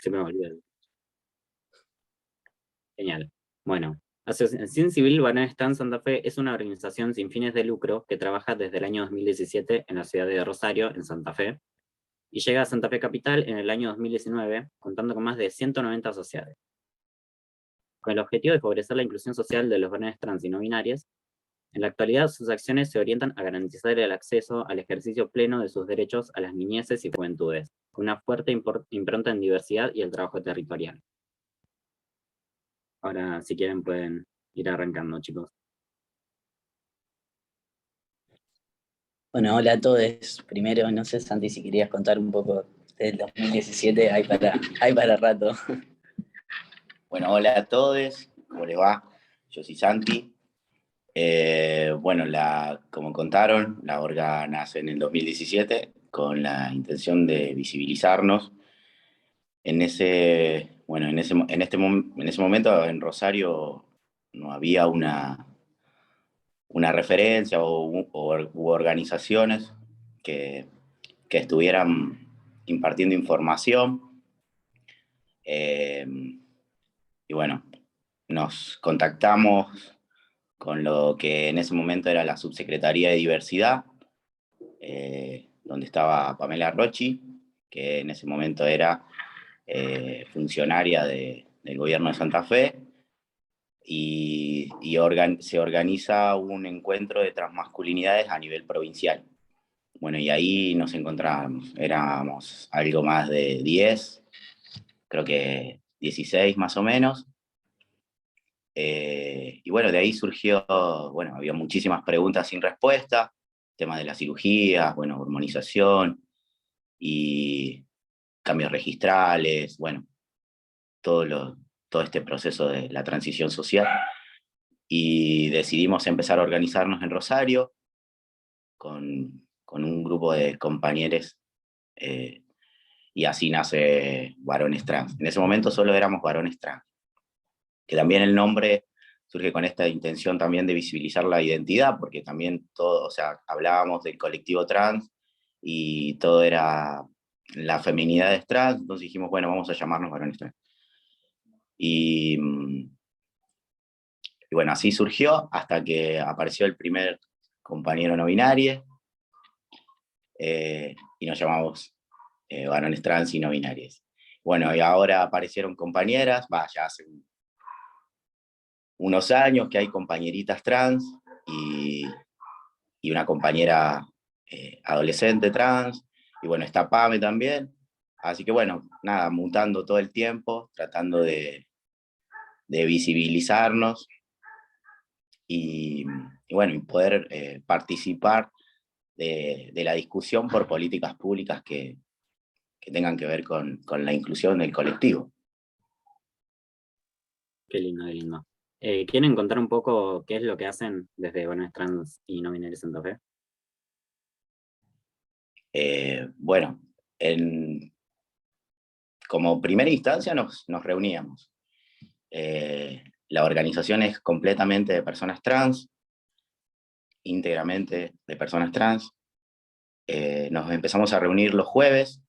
Se me olvidó. Genial. Bueno, Asociación Civil Barones Trans Santa Fe es una organización sin fines de lucro que trabaja desde el año 2017 en la ciudad de Rosario, en Santa Fe, y llega a Santa Fe Capital en el año 2019, contando con más de 190 asociados. Con el objetivo de favorecer la inclusión social de los varones trans y no binarios, en la actualidad sus acciones se orientan a garantizar el acceso al ejercicio pleno de sus derechos a las niñeces y juventudes, con una fuerte impronta en diversidad y el trabajo territorial. Ahora, si quieren, pueden ir arrancando, chicos. Bueno, hola a todos. Primero, no sé, Santi, si querías contar un poco del 2017, hay para rato. Bueno, hola a todos, ¿cómo les va? Yo soy Santi. Bueno, como contaron, la orga nace en el 2017 con la intención de visibilizarnos. En ese momento en Rosario no había una referencia u organizaciones que estuvieran impartiendo información. Y bueno, nos contactamos con lo que en ese momento era la Subsecretaría de Diversidad, donde estaba Pamela Rochi, que en ese momento era funcionaria del gobierno de Santa Fe, y se organiza un encuentro de transmasculinidades a nivel provincial. Bueno, y ahí nos encontrábamos, éramos algo más de 10, creo que 16 más o menos. Y bueno, de ahí surgió, bueno, había muchísimas preguntas sin respuesta, temas de la cirugía, bueno, hormonización y cambios registrales, bueno, todo este proceso de la transición social. Y decidimos empezar a organizarnos en Rosario con un grupo de compañeros, y así nace Varones Trans. En ese momento solo éramos Varones Trans, que también el nombre surge con esta intención también de visibilizar la identidad, porque también todo, o sea, hablábamos del colectivo trans y todo era la feminidad es trans, entonces dijimos, bueno, vamos a llamarnos Varones Trans. Y bueno, así surgió hasta que apareció el primer compañero no binario, y nos llamamos Varones Trans y no binarios. Bueno, y ahora aparecieron compañeras, ya hace unos años que hay compañeritas trans y una compañera adolescente trans, y bueno, está Pame también. Así que bueno, nada, mutando todo el tiempo, tratando de visibilizarnos y bueno, y poder participar de la discusión por políticas públicas que tengan que ver con la inclusión del colectivo. Qué lindo, qué lindo. ¿Quieren contar un poco qué es lo que hacen desde Varones Trans y no binarios Santa Fe? Bueno, como primera instancia nos reuníamos. La organización es completamente de personas trans, íntegramente de personas trans. Nos empezamos a reunir los jueves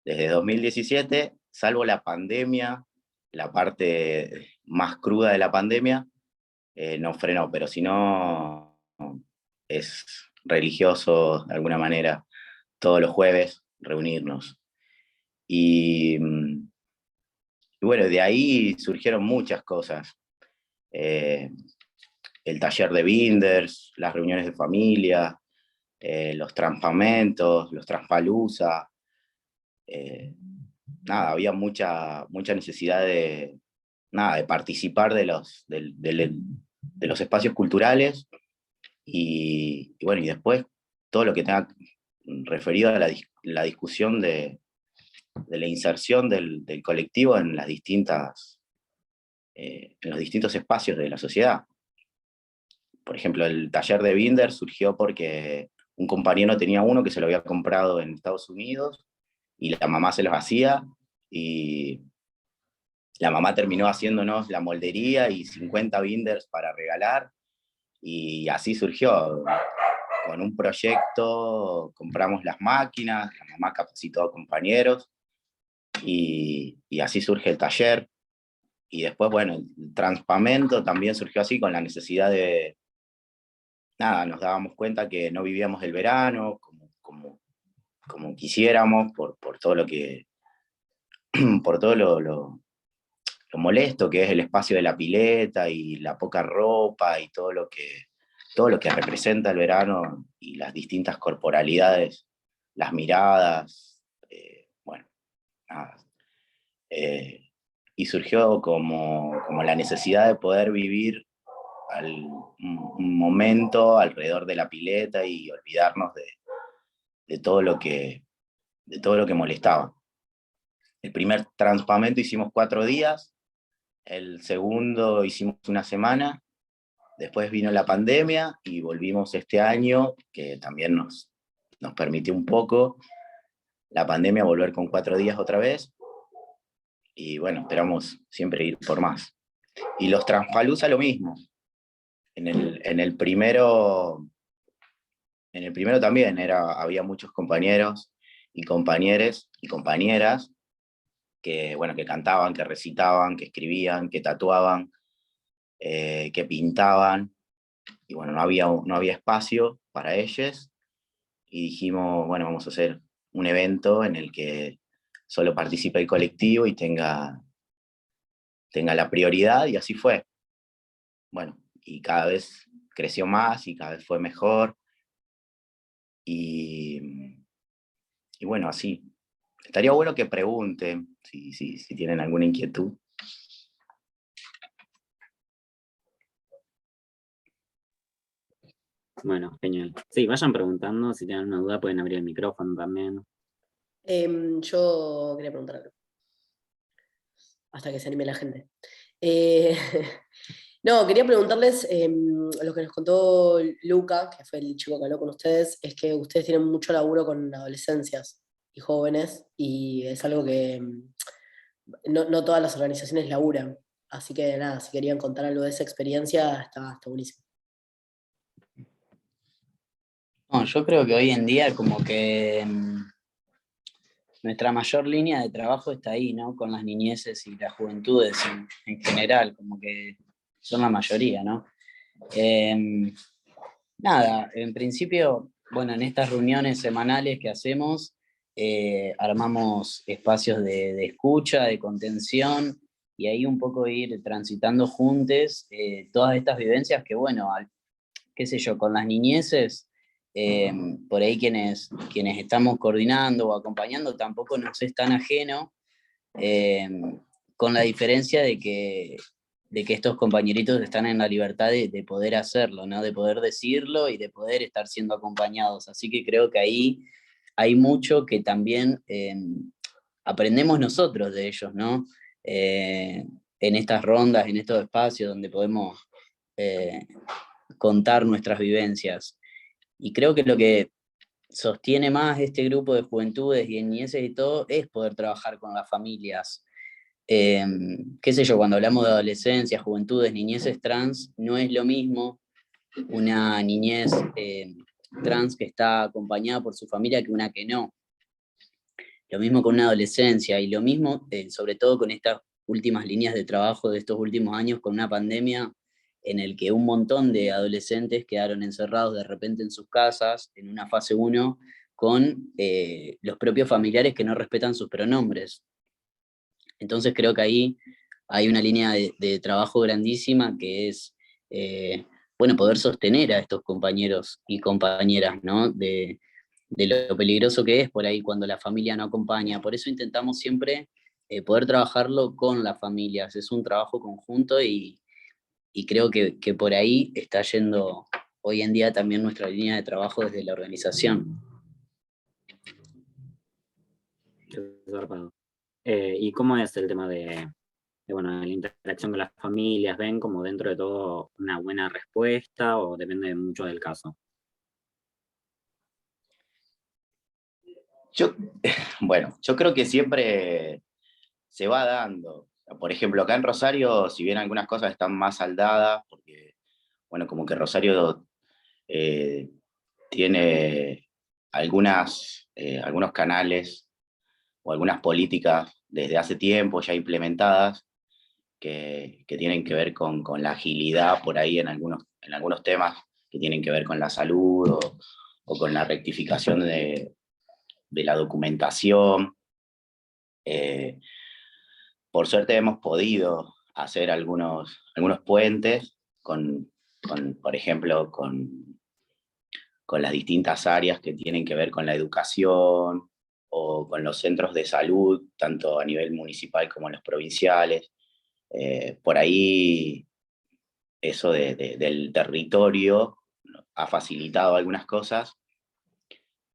desde 2017, salvo la pandemia, la parte más cruda de la pandemia, nos frenó, pero si no, es religioso de alguna manera todos los jueves reunirnos. Y bueno, de ahí surgieron muchas cosas. El taller de binders, las reuniones de familia, los transfamentos, los transpaluzas. Nada, había mucha necesidad de participar de los espacios culturales y bueno, y después todo lo que tenga referido a la discusión de la inserción del colectivo en los distintos espacios de la sociedad. Por ejemplo, el taller de Binder surgió porque un compañero tenía uno que se lo había comprado en Estados Unidos y la mamá se los hacía y la mamá terminó haciéndonos la moldería y 50 Binders para regalar y así surgió. Con un proyecto compramos las máquinas, la mamá capacitó a compañeros y así surge el taller. Y después, bueno, el Transpamento también surgió así con la necesidad de, nada, nos dábamos cuenta que no vivíamos el verano como quisiéramos, por todo lo que, por todo lo molesto que es el espacio de la pileta y la poca ropa y todo lo que representa el verano y las distintas corporalidades, las miradas, bueno, nada. Y surgió como la necesidad de poder vivir un momento alrededor de la pileta y olvidarnos de todo de todo lo que molestaba. El primer Transpamento hicimos 4 días, el segundo hicimos una semana, después vino la pandemia y volvimos este año, que también nos permitió un poco la pandemia volver con 4 días otra vez, y bueno, esperamos siempre ir por más. Y los Transpalooza lo mismo. En el primero también había muchos compañeros y compañeras que, bueno, que cantaban, que recitaban, que escribían, que tatuaban, que pintaban, y bueno, no había espacio para ellos, y dijimos, bueno, vamos a hacer un evento en el que solo participe el colectivo y tenga la prioridad, y así fue. Bueno, y cada vez creció más y cada vez fue mejor, y bueno, así. Estaría bueno que pregunten si tienen alguna inquietud. Bueno, genial. Sí, vayan preguntando, si tienen una duda pueden abrir el micrófono también. Yo quería preguntar algo. Hasta que se anime la gente. Eh, no, quería preguntarles, lo que nos contó Luca, que fue el chico que habló con ustedes, es que ustedes tienen mucho laburo con adolescencias y jóvenes, y es algo que no todas las organizaciones laburan. Así que nada, si querían contar algo de esa experiencia, está buenísimo. No, yo creo que hoy en día como que nuestra mayor línea de trabajo está ahí, ¿no? Con las niñeces y las juventudes en general, como que son la mayoría, ¿no? Nada, en principio, bueno, en estas reuniones semanales que hacemos, armamos espacios de escucha, de contención, y ahí un poco ir transitando juntos todas estas vivencias que, bueno, qué sé yo, con las niñeces, por ahí quienes estamos coordinando o acompañando tampoco nos es tan ajeno, con la diferencia de que estos compañeritos están en la libertad de poder hacerlo, ¿no? De poder decirlo y de poder estar siendo acompañados. Así que creo que ahí hay mucho que también aprendemos nosotros de ellos, ¿no? En estas rondas, en estos espacios donde podemos contar nuestras vivencias. Y creo que lo que sostiene más este grupo de juventudes y niñeces y todo es poder trabajar con las familias. Qué sé yo, cuando hablamos de adolescencia, juventudes, niñeces trans, no es lo mismo una niñez trans que está acompañada por su familia que una que no. Lo mismo con una adolescencia y lo mismo, sobre todo con estas últimas líneas de trabajo de estos últimos años, con una pandemia en el que un montón de adolescentes quedaron encerrados de repente en sus casas, en una fase 1, con los propios familiares que no respetan sus pronombres. Entonces creo que ahí hay una línea de trabajo grandísima que es, bueno, poder sostener a estos compañeros y compañeras, ¿no? De lo peligroso que es por ahí cuando la familia no acompaña. Por eso intentamos siempre poder trabajarlo con las familias. Es un trabajo conjunto y creo que por ahí está yendo hoy en día también nuestra línea de trabajo desde la organización. ¿Y cómo es el tema de bueno, la interacción con las familias? ¿Ven como dentro de todo una buena respuesta o depende mucho del caso? Bueno, yo creo que siempre se va dando. Por ejemplo, acá en Rosario, si bien algunas cosas están más saldadas, porque, bueno, como que Rosario tiene algunos canales o algunas políticas desde hace tiempo ya implementadas, que tienen que ver con la agilidad por ahí en algunos temas que tienen que ver con la salud o con la rectificación de la documentación. Por suerte hemos podido hacer algunos puentes por ejemplo, con las distintas áreas que tienen que ver con la educación o con los centros de salud, tanto a nivel municipal como en los provinciales. Por ahí eso del territorio ha facilitado algunas cosas,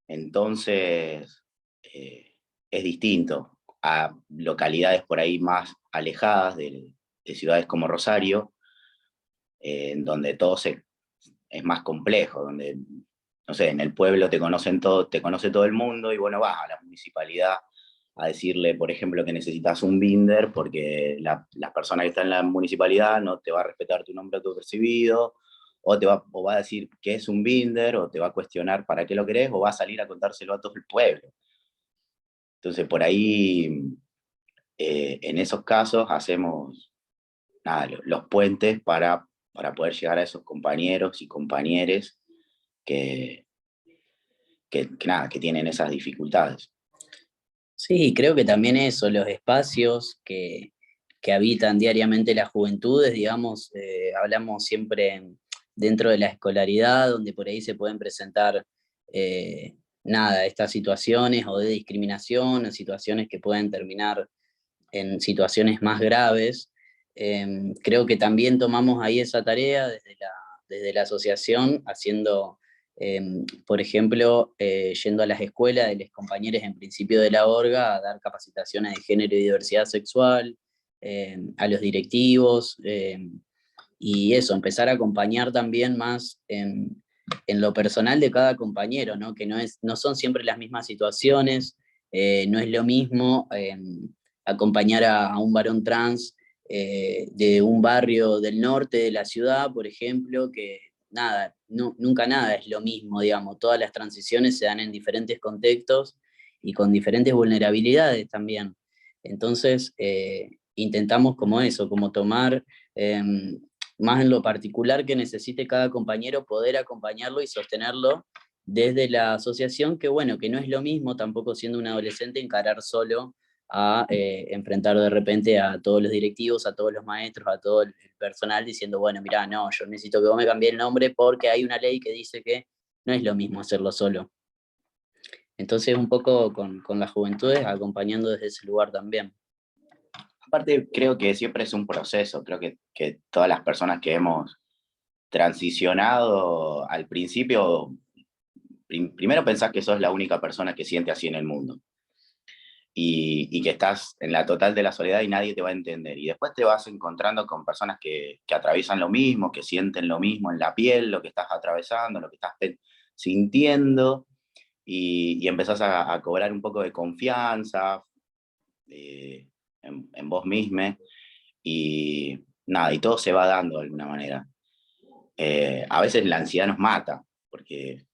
entonces es distinto a localidades por ahí más alejadas de ciudades como Rosario, en donde todo es más complejo, donde, no sé, en el pueblo te conoce todo el mundo y bueno, vas a la municipalidad a decirle, por ejemplo, que necesitas un binder porque la persona que está en la municipalidad no te va a respetar tu nombre autopercibido, o va a decir que es un binder, o te va a cuestionar para qué lo querés, o va a salir a contárselo a todo el pueblo. Entonces, por ahí, en esos casos, hacemos los puentes para poder llegar a esos compañeros y compañeres que tienen esas dificultades. Sí, creo que también eso, los espacios que habitan diariamente las juventudes, digamos, hablamos siempre dentro de la escolaridad, donde por ahí se pueden presentar, estas situaciones o de discriminación, o situaciones que pueden terminar en situaciones más graves. Creo que también tomamos ahí esa tarea desde la asociación, haciendo, por ejemplo, yendo a las escuelas de los compañeros en principio de la orga a dar capacitaciones de género y diversidad sexual, a los directivos, y eso, empezar a acompañar también más en lo personal de cada compañero, ¿no? Que no son siempre las mismas situaciones, no es lo mismo acompañar a un varón trans de un barrio del norte de la ciudad, por ejemplo, que nunca nada es lo mismo, digamos, todas las transiciones se dan en diferentes contextos y con diferentes vulnerabilidades también. Entonces, intentamos como eso, como tomar más en lo particular que necesite cada compañero, poder acompañarlo y sostenerlo desde la asociación, que bueno, que no es lo mismo tampoco siendo un adolescente encarar solo a enfrentar de repente a todos los directivos, a todos los maestros, a todo el personal diciendo, bueno, mira, no, yo necesito que vos me cambies el nombre porque hay una ley que dice que no es lo mismo hacerlo solo. Entonces un poco con las juventudes acompañando desde ese lugar también. Aparte, creo que siempre es un proceso, creo que todas las personas que hemos transicionado al principio, primero pensás que sos la única persona que siente así en el mundo, y que estás en la total de la soledad y nadie te va a entender, y después te vas encontrando con personas que atraviesan lo mismo, que sienten lo mismo en la piel, lo que estás atravesando, lo que estás sintiendo, y empezás a cobrar un poco de confianza en vos mismo, y nada, y todo se va dando de alguna manera. A veces la ansiedad nos mata, porque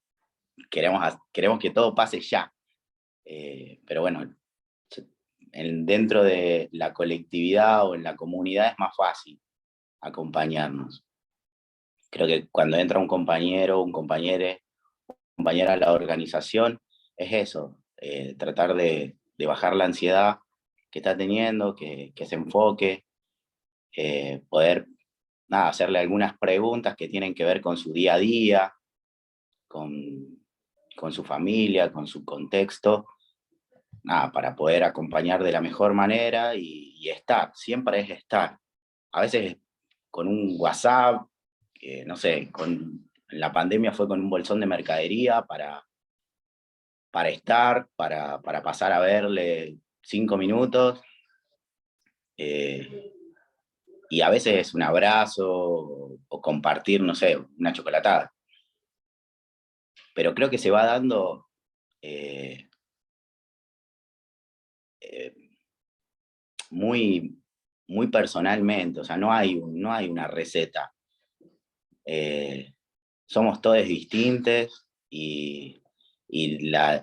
queremos que todo pase ya. Pero bueno, dentro de la colectividad o en la comunidad es más fácil acompañarnos. Creo que cuando entra un compañero, compañera a la organización, es eso, tratar de bajar la ansiedad que está teniendo, que se enfoque, poder hacerle algunas preguntas que tienen que ver con su día a día, con su familia, con su contexto, para poder acompañar de la mejor manera y estar, siempre es estar. A veces con un WhatsApp, no sé, en la pandemia fue con un bolsón de mercadería para estar, para pasar a verle 5 minutos, y a veces es un abrazo o compartir, no sé, una chocolatada. Pero creo que se va dando muy, muy personalmente, o sea, no hay una receta. Somos todos distintos y las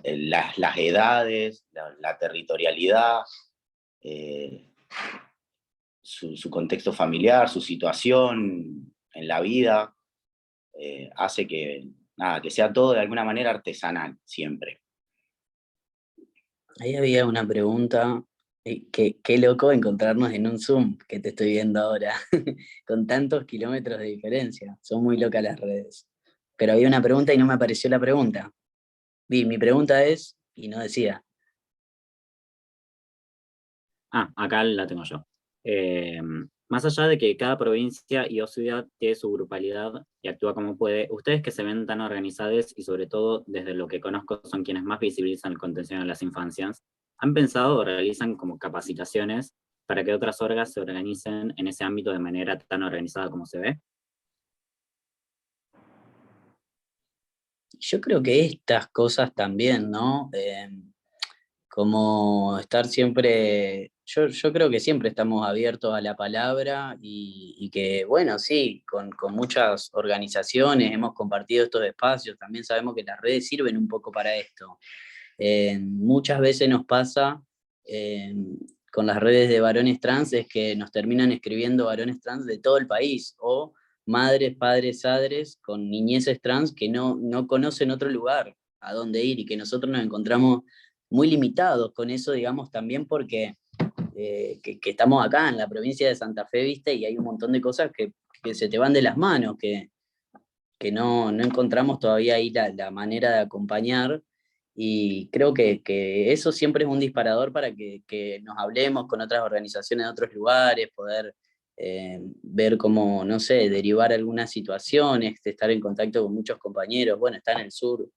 edades, la territorialidad, su contexto familiar, su situación en la vida, hace que sea todo de alguna manera artesanal siempre. Ahí había una pregunta, qué loco encontrarnos en un Zoom, que te estoy viendo ahora, con tantos kilómetros de diferencia. Son muy locas las redes. Pero había una pregunta y no me apareció la pregunta. Mi pregunta es, y no decía. Acá la tengo yo. Más allá de que cada provincia y o ciudad tiene su grupalidad y actúa como puede, ustedes que se ven tan organizados y sobre todo desde lo que conozco son quienes más visibilizan el contención de las infancias, ¿han pensado o realizan como capacitaciones para que otras orgas se organicen en ese ámbito de manera tan organizada como se ve? Yo creo que estas cosas también, ¿no? Como estar siempre, yo creo que siempre estamos abiertos a la palabra y que, bueno, sí, con muchas organizaciones hemos compartido estos espacios, también sabemos que las redes sirven un poco para esto. Muchas veces nos pasa eh, con las redes de varones trans es que nos terminan escribiendo varones trans de todo el país o madres, padres, sadres con niñeces trans que no conocen otro lugar a dónde ir y que nosotros nos encontramos muy limitados con eso, digamos, también porque que estamos acá en la provincia de Santa Fe, ¿viste? Y hay un montón de cosas que se te van de las manos, que no encontramos todavía ahí la manera de acompañar. Y creo que eso siempre es un disparador para que nos hablemos con otras organizaciones de otros lugares, poder ver cómo, no sé, derivar algunas situaciones, estar en contacto con muchos compañeros. Bueno, está en el sur,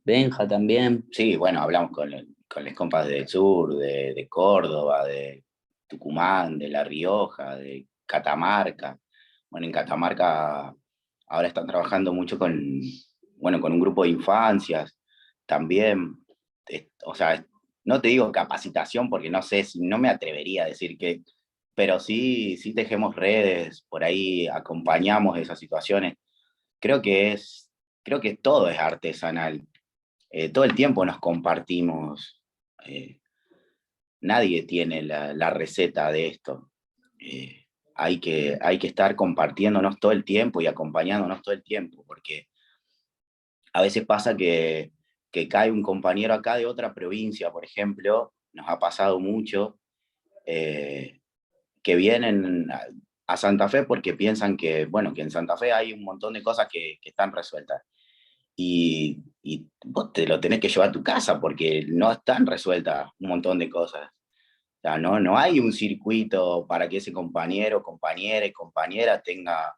Benja también. Sí, bueno, hablamos con los compas del sur, de Córdoba, de Tucumán, de La Rioja, de Catamarca. Bueno, en Catamarca ahora están trabajando mucho con un grupo de infancias también. O sea, no te digo capacitación porque no sé, no me atrevería a decir que, pero sí tejemos redes, por ahí acompañamos esas situaciones. Creo que todo es artesanal. Todo el tiempo nos compartimos. Nadie tiene la receta de esto. Hay que estar compartiéndonos todo el tiempo y acompañándonos todo el tiempo, porque a veces pasa que cae un compañero acá de otra provincia, por ejemplo, nos ha pasado mucho, que vienen a Santa Fe porque piensan que, bueno, que en Santa Fe hay un montón de cosas que están resueltas. Y vos te lo tenés que llevar a tu casa porque no están resueltas un montón de cosas. O sea, no hay un circuito para que ese compañero, compañera y compañera tenga,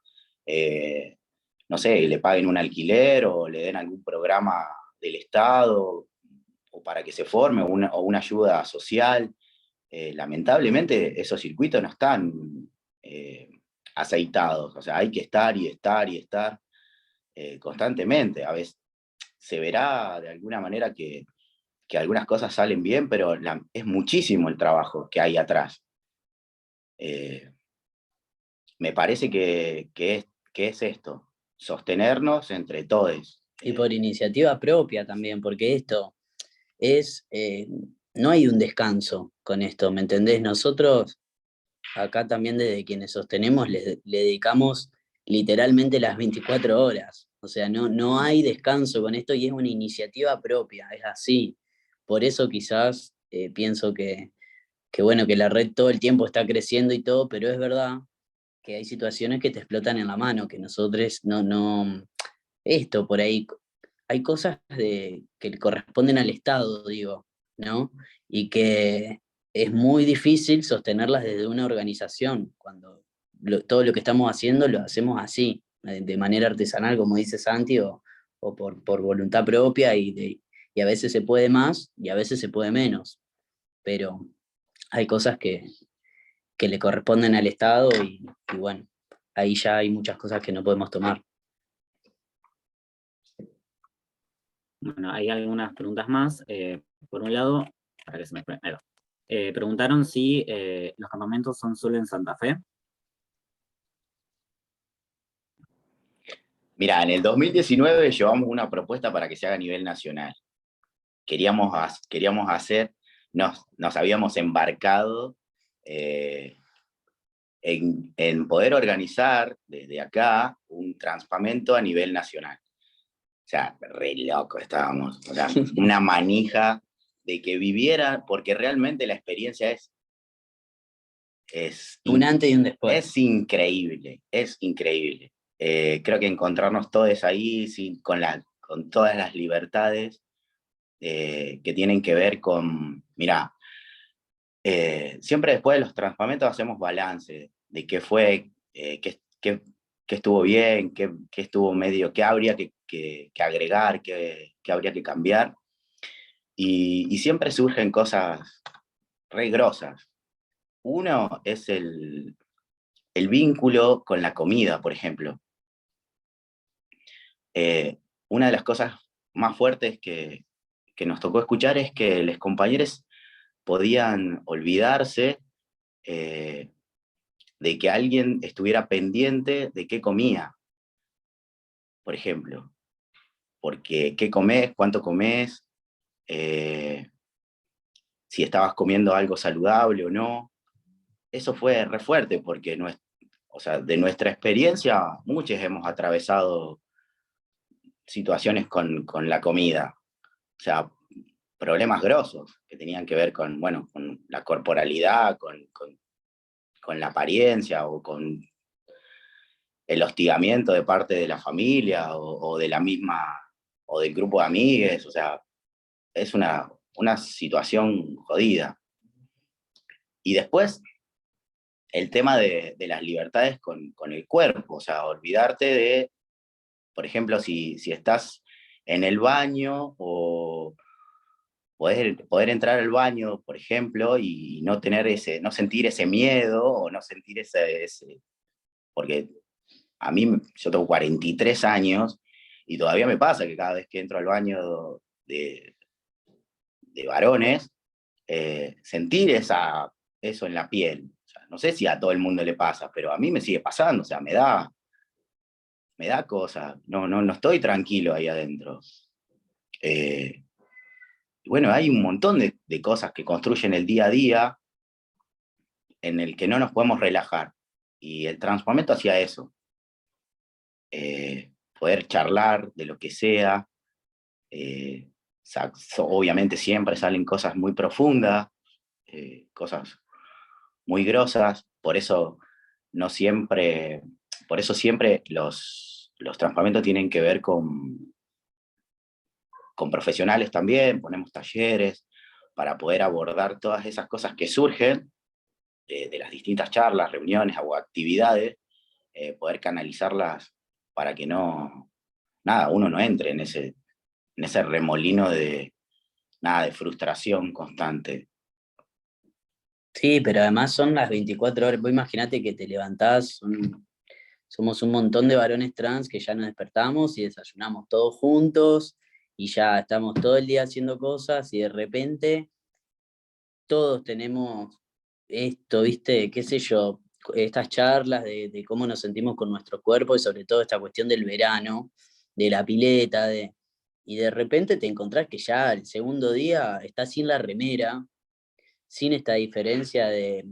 no sé, le paguen un alquiler o le den algún programa del Estado o para que se forme o una ayuda social. Lamentablemente esos circuitos no están eh, aceitados. O sea, hay que estar y estar y estar constantemente. A veces se verá de alguna manera que algunas cosas salen bien, pero es muchísimo el trabajo que hay atrás. Me parece que es esto, sostenernos entre todos. Y por iniciativa propia también, porque esto es, no hay un descanso con esto, ¿me entendés? Nosotros acá también desde quienes sostenemos le dedicamos literalmente las 24 horas, o sea, no hay descanso con esto y es una iniciativa propia, es así. Por eso quizás pienso que bueno, que la red todo el tiempo está creciendo y todo, pero es verdad que hay situaciones que te explotan en la mano, que nosotros esto por ahí, hay cosas que le corresponden al Estado, digo, ¿no? Y que es muy difícil sostenerlas desde una organización, cuando todo lo que estamos haciendo lo hacemos así, de manera artesanal, como dice Santi, o por voluntad propia, y a veces se puede más y a veces se puede menos, pero hay cosas que le corresponden al Estado y bueno, ahí ya hay muchas cosas que no podemos tomar. Bueno, hay algunas preguntas más. Por un lado, para que se me... ahí va. Preguntaron si los campamentos son solo en Santa Fe. Mira, en el 2019 llevamos una propuesta para que se haga a nivel nacional. Queríamos hacer nos habíamos embarcado en poder organizar desde acá un transpamento a nivel nacional. O sea, re loco estábamos, o sea, una manija de que viviera, porque realmente la experiencia es Un antes y un después. Es increíble, es increíble. Creo que encontrarnos todos ahí con todas las libertades que tienen que ver con, mirá, siempre después de los transpamentos hacemos balance de qué fue, qué estuvo bien, qué estuvo medio, qué habría que agregar, qué habría que cambiar. Y siempre surgen cosas re grosas. Uno es el vínculo con la comida, por ejemplo. Una de las cosas más fuertes que nos tocó escuchar es que los compañeros podían olvidarse de que alguien estuviera pendiente de qué comía, por ejemplo. Porque qué comés, cuánto comés, si estabas comiendo algo saludable o no. Eso fue re fuerte porque o sea, de nuestra experiencia, muchos hemos atravesado situaciones con la comida. O sea, problemas grosos que tenían que ver con, bueno, con la corporalidad, con la apariencia o con el hostigamiento de parte de la familia o de la misma, o del grupo de amigues. O sea, es una situación jodida. Y después, el tema de las libertades con el cuerpo, o sea, olvidarte de, por ejemplo, si estás en el baño o poder entrar al baño, por ejemplo, y no sentir ese miedo o no sentir porque yo tengo 43 años y todavía me pasa que cada vez que entro al baño de varones, sentir eso en la piel. O sea, no sé si a todo el mundo le pasa, pero a mí me sigue pasando, o sea, me da cosa, no estoy tranquilo ahí adentro. Bueno, hay un montón de cosas que construyen el día a día en el que no nos podemos relajar. Y el transmomento hacía eso. Poder charlar de lo que sea. Obviamente siempre salen cosas muy profundas, cosas muy grosas. Por eso siempre los transparentos tienen que ver con profesionales también, ponemos talleres para poder abordar todas esas cosas que surgen de las distintas charlas, reuniones o actividades, poder canalizarlas para que uno no entre en ese remolino de frustración constante. Sí, pero además son las 24 horas. Vos imaginate que te levantás, somos un montón de varones trans que ya nos despertamos y desayunamos todos juntos y ya estamos todo el día haciendo cosas y de repente todos tenemos esto, ¿viste? ¿Qué sé yo? Estas charlas de cómo nos sentimos con nuestro cuerpo y sobre todo esta cuestión del verano, de la pileta, y de repente te encontrás que ya el segundo día estás sin la remera, sin esta diferencia de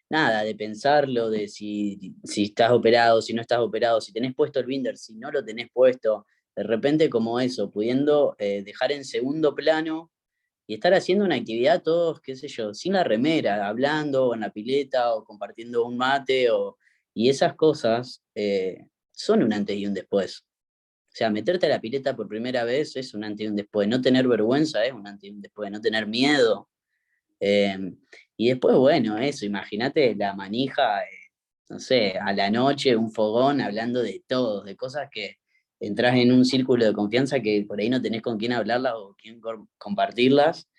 nada, de pensarlo, de si estás operado, si no estás operado, si tenés puesto el binder, si no lo tenés puesto, de repente como eso, pudiendo dejar en segundo plano y estar haciendo una actividad todos, qué sé yo, sin la remera, hablando o en la pileta o compartiendo un mate y esas cosas son un antes y un después. O sea, meterte a la pileta por primera vez es un antes y un después. No tener vergüenza es un antes y un después. No tener miedo. Y después, bueno, eso, imagínate la manija, no sé, a la noche, un fogón hablando de todo, de cosas que entras en un círculo de confianza que por ahí no tenés con quién hablarlas o quién compartirlas,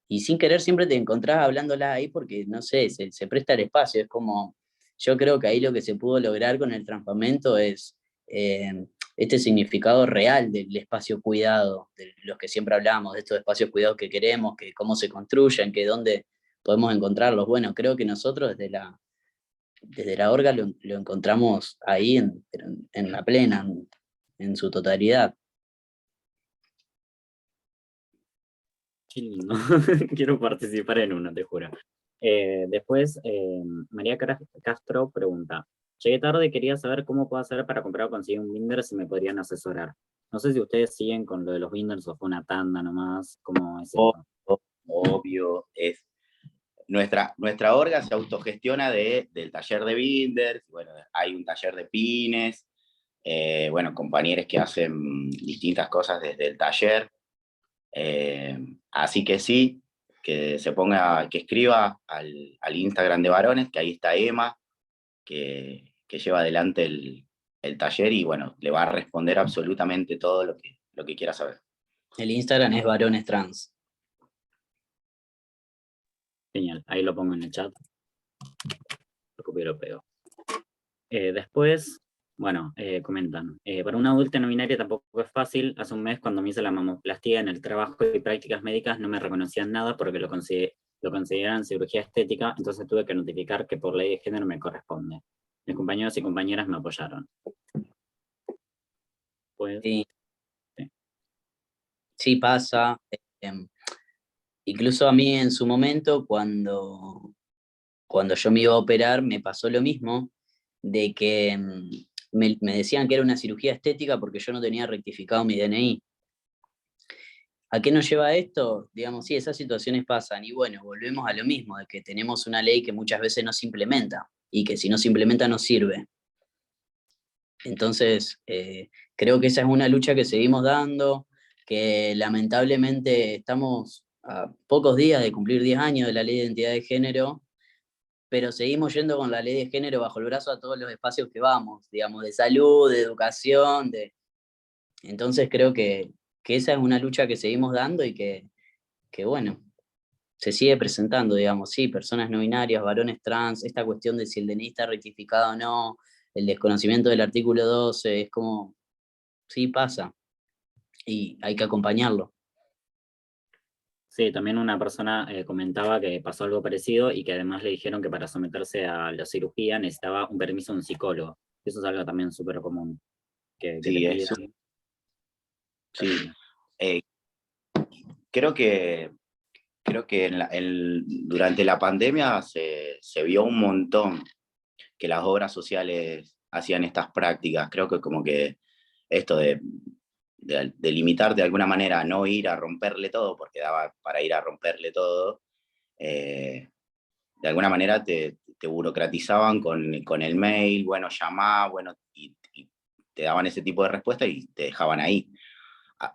y sin querer siempre te encontrás hablándolas ahí porque, no sé, se presta el espacio, es como, yo creo que ahí lo que se pudo lograr con el transfamento es este significado real del espacio cuidado, de los que siempre hablamos, de estos espacios cuidados que queremos, que cómo se construyen, que dónde podemos encontrarlos. Bueno, creo que nosotros desde la orga lo encontramos ahí en la plena, en su totalidad. Qué lindo. Quiero participar en uno, te juro. Después, María Castro pregunta, llegué tarde y quería saber cómo puedo hacer para comprar o conseguir un binder, si me podrían asesorar. No sé si ustedes siguen con lo de los binders o fue una tanda nomás, ¿cómo es O- esto? Obvio, es nuestra orga se autogestiona del taller de binders, bueno, hay un taller de pines, bueno, compañeros que hacen distintas cosas desde el taller, así que sí, que se ponga, que escriba al Instagram de varones, que ahí está Emma, que lleva adelante el taller y bueno, le va a responder absolutamente todo lo que quiera saber. El Instagram es varones trans. Genial, ahí lo pongo en el chat. Lo copio y lo pego. Después, bueno, comentan, para una adulta no binaria tampoco es fácil. Hace un mes cuando me hice la mamoplastía en el trabajo y prácticas médicas no me reconocían nada porque lo consideran cirugía estética, entonces tuve que notificar que por ley de género me corresponde. Mis compañeros y compañeras me apoyaron. Pues, Sí, sí. sí pasa. Incluso a mí en su momento, cuando yo me iba a operar, me pasó lo mismo, de que me decían que era una cirugía estética porque yo no tenía rectificado mi DNI. ¿A qué nos lleva esto? Digamos, sí, esas situaciones pasan y bueno, volvemos a lo mismo, de que tenemos una ley que muchas veces no se implementa y que si no se implementa no sirve. Entonces, creo que esa es una lucha que seguimos dando, que lamentablemente estamos a pocos días de cumplir 10 años de la ley de identidad de género, pero seguimos yendo con la ley de género bajo el brazo a todos los espacios que vamos, digamos, de salud, de educación, Entonces creo que esa es una lucha que seguimos dando y que bueno, se sigue presentando, digamos, sí, personas no binarias, varones trans, esta cuestión de si el DNI está rectificado o no, el desconocimiento del artículo 12, es como, sí, pasa, y hay que acompañarlo. Sí, también una persona comentaba que pasó algo parecido y que además le dijeron que para someterse a la cirugía necesitaba un permiso de un psicólogo. Eso es algo también súper común, que te Sí, eso, pidan. sí. Eh, creo que, creo que durante la pandemia se vio un montón que las obras sociales hacían estas prácticas. Creo que como que esto de limitar de alguna manera a no ir a romperle todo, porque daba para ir a romperle todo, de alguna manera te burocratizaban con el mail, bueno, llamá, bueno, y te daban ese tipo de respuesta y te dejaban ahí.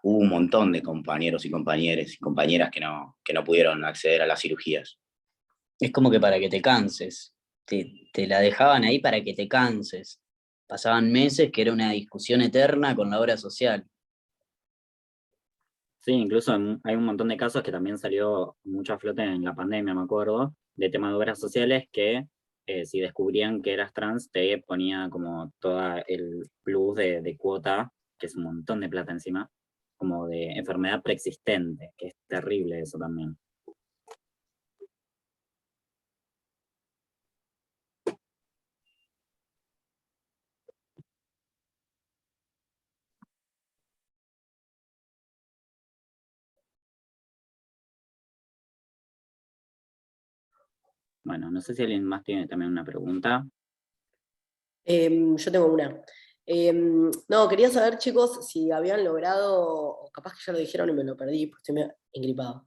Hubo un montón de compañeros y compañeras y compañeras que no pudieron acceder a las cirugías. Es como que para que te canses, te la dejaban ahí para que te canses. Pasaban meses que era una discusión eterna con la obra social. Sí, incluso hay un montón de casos que también salió mucho a flote en la pandemia, me acuerdo, de temas de obras sociales que si descubrían que eras trans te ponía como todo el plus de cuota, que es un montón de plata encima, como de enfermedad preexistente, que es terrible eso también. Bueno, no sé si alguien más tiene también una pregunta. Yo tengo una. No, quería saber, chicos, si habían logrado, o capaz que ya lo dijeron y me lo perdí porque estoy medio engripado,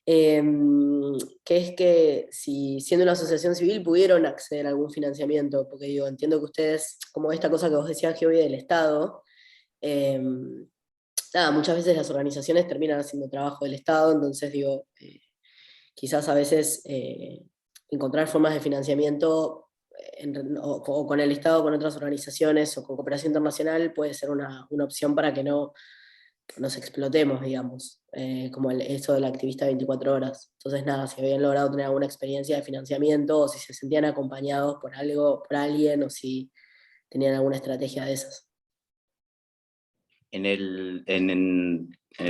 que es que si siendo una asociación civil pudieron acceder a algún financiamiento, porque digo, entiendo que ustedes, como esta cosa que vos decías que hoy del Estado, nada, muchas veces las organizaciones terminan haciendo trabajo del Estado, entonces digo, quizás a veces encontrar formas de financiamiento o con el Estado, con otras organizaciones o con cooperación internacional puede ser una opción para que no nos explotemos, digamos, como eso del activista 24 horas. Entonces, nada, si habían logrado tener alguna experiencia de financiamiento o si se sentían acompañados por algo, por alguien o si tenían alguna estrategia de esas. En el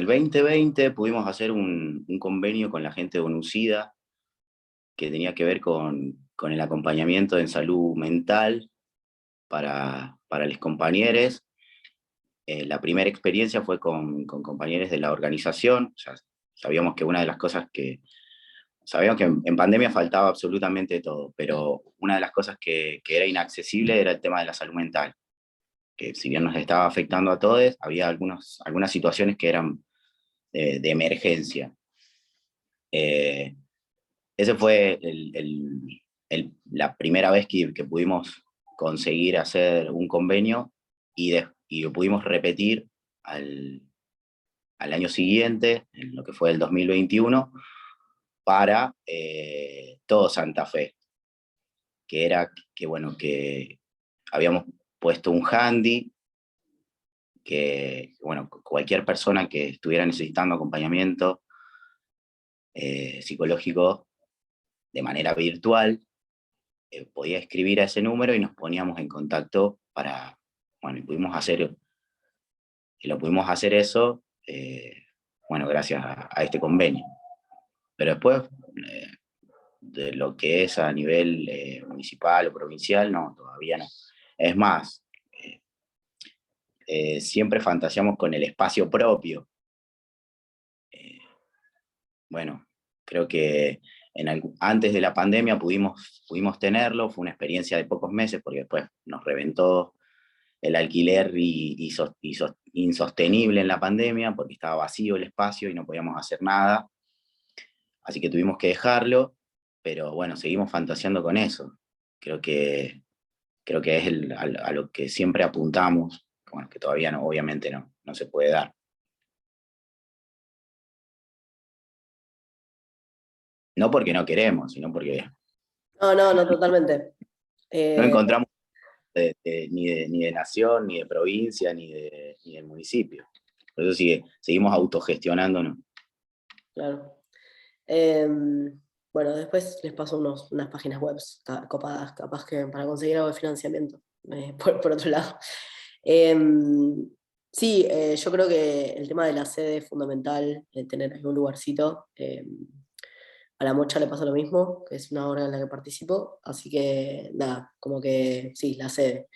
2020 pudimos hacer un convenio con la gente de UNUCIDA que tenía que ver con el acompañamiento en salud mental para los compañeros. La primera experiencia fue con compañeros de la organización, Sabíamos que una de las cosas que... Sabíamos que en pandemia faltaba absolutamente todo, pero una de las cosas que era inaccesible era el tema de la salud mental, que si bien nos estaba afectando a todos, había algunas situaciones que eran de emergencia. Ese fue la primera vez que pudimos conseguir hacer un convenio y lo pudimos repetir al año siguiente, en lo que fue el 2021, para todo Santa Fe, que era que habíamos puesto un handy, que bueno, cualquier persona que estuviera necesitando acompañamiento psicológico de manera virtual, podía escribir a ese número y nos poníamos en contacto bueno, y lo pudimos hacer eso, bueno, gracias a este convenio. Pero después, de lo que es a nivel municipal o provincial, no, todavía no. Es más, siempre fantaseamos con el espacio propio. Bueno, creo que antes de la pandemia pudimos tenerlo, fue una experiencia de pocos meses, porque después nos reventó el alquiler insostenible en la pandemia, porque estaba vacío el espacio y no podíamos hacer nada, así que tuvimos que dejarlo, pero bueno, seguimos fantaseando con eso. Creo que es a lo que siempre apuntamos, bueno, que todavía no, obviamente no se puede dar. No porque no queremos, sino porque No, totalmente. no encontramos ni de nación, ni de provincia, ni de municipio. Por eso seguimos autogestionándonos. Claro. Bueno, después les paso unas páginas web copadas, capaz que para conseguir algo de financiamiento, por otro lado. Sí, yo creo que el tema de la sede es fundamental, tener algún lugarcito. A la Mocha le pasa lo mismo, que es una obra en la que participo, así que nada, como que sí, la sede.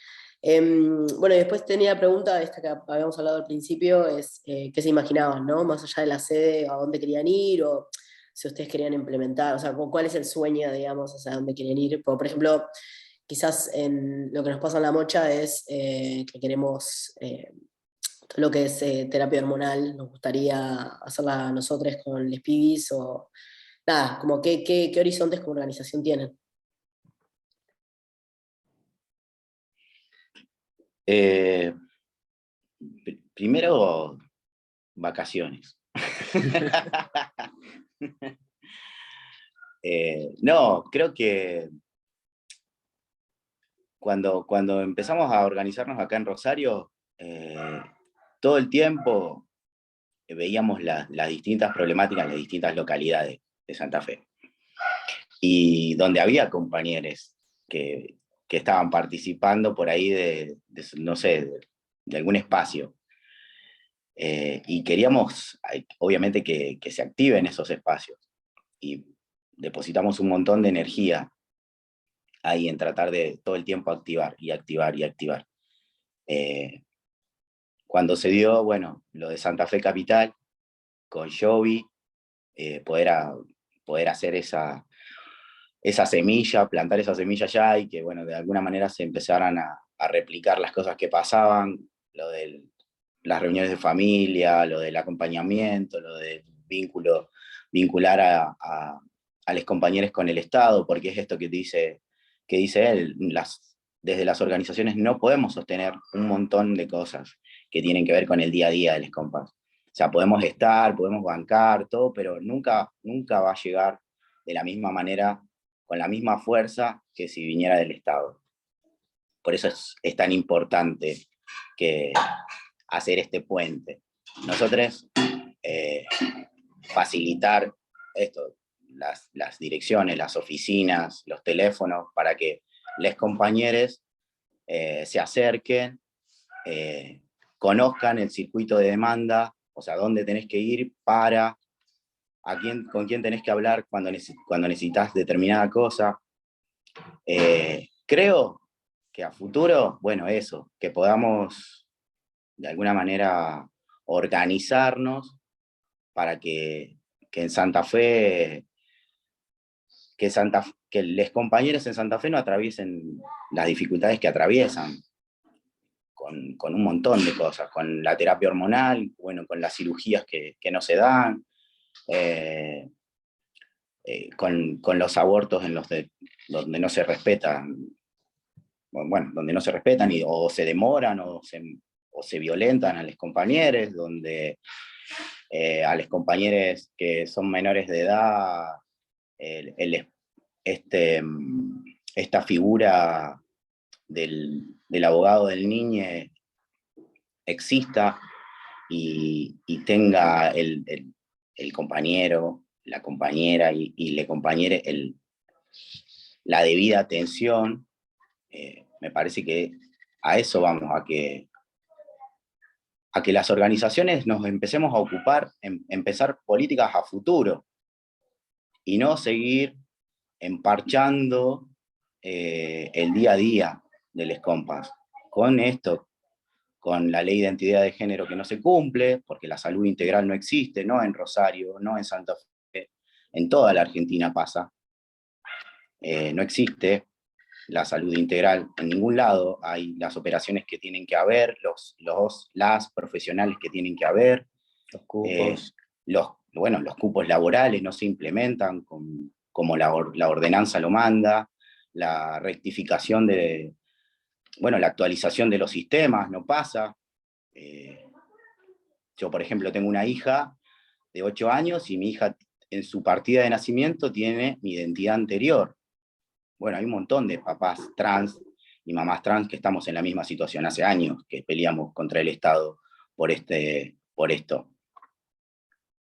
Bueno, y después tenía la pregunta, esta que habíamos hablado al principio, es qué se imaginaban, ¿no? Más allá de la sede, a dónde querían ir, o si ustedes querían implementar, o sea, cuál es el sueño, digamos, hacia dónde quieren ir. Por ejemplo, quizás en lo que nos pasa en la Mocha es que queremos todo lo que es terapia hormonal, nos gustaría hacerla nosotros con les pibis, o nada, como qué horizontes como organización tienen. Primero, vacaciones. No, creo que cuando empezamos a organizarnos acá en Rosario, todo el tiempo veíamos las distintas problemáticas, las distintas localidades de Santa Fe. Y donde había compañeros que estaban participando por ahí no sé, de algún espacio. Y queríamos, obviamente, que se activen esos espacios. Y depositamos un montón de energía ahí en tratar de todo el tiempo activar y activar y activar. Cuando se dio, bueno, lo de Santa Fe Capital, con Jovi, poder hacer esa semilla, plantar esa semilla ya, y que, bueno, de alguna manera se empezaran a replicar las cosas que pasaban, lo de las reuniones de familia, lo del acompañamiento, lo del vincular a los compañeros con el Estado, porque es esto que dice él, desde las organizaciones no podemos sostener un montón de cosas que tienen que ver con el día a día de los compas. O sea, podemos podemos bancar, todo, pero nunca va a llegar de la misma manera, con la misma fuerza que si viniera del Estado. Por eso es tan importante que hacer este puente. Nosotros facilitar esto, las direcciones, las oficinas, los teléfonos, para que los compañeros se acerquen, conozcan el circuito de demanda, o sea, dónde tenés que ir con quién tenés que hablar cuando necesitas determinada cosa. Creo que a futuro, bueno, eso, que podamos de alguna manera organizarnos para que en Santa Fe, que los compañeros en Santa Fe no atraviesen las dificultades que atraviesan, con un montón de cosas, con la terapia hormonal, bueno, con las cirugías que no se dan, con los abortos donde no se respetan, bueno, donde no se respetan o se demoran o se violentan a los compañeros, donde a los compañeros que son menores de edad, esta figura del abogado del niño exista y tenga el compañero, la compañera y le compañere la debida atención. Me parece que a eso vamos, a que las organizaciones nos empecemos a ocupar, empezar políticas a futuro, y no seguir emparchando el día a día de los compas, con esto, con la ley de identidad de género que no se cumple, porque la salud integral no existe, no en Rosario, no en Santa Fe, en toda la Argentina pasa. No existe la salud integral en ningún lado, hay las operaciones que tienen que haber, las profesionales que tienen que haber, los cupos. Los cupos laborales no se implementan como la ordenanza lo manda, la rectificación la actualización de los sistemas no pasa. Yo, por ejemplo, tengo una hija de 8 años y mi hija en su partida de nacimiento tiene mi identidad anterior. Bueno, hay un montón de papás trans y mamás trans que estamos en la misma situación hace años, que peleamos contra el Estado por esto.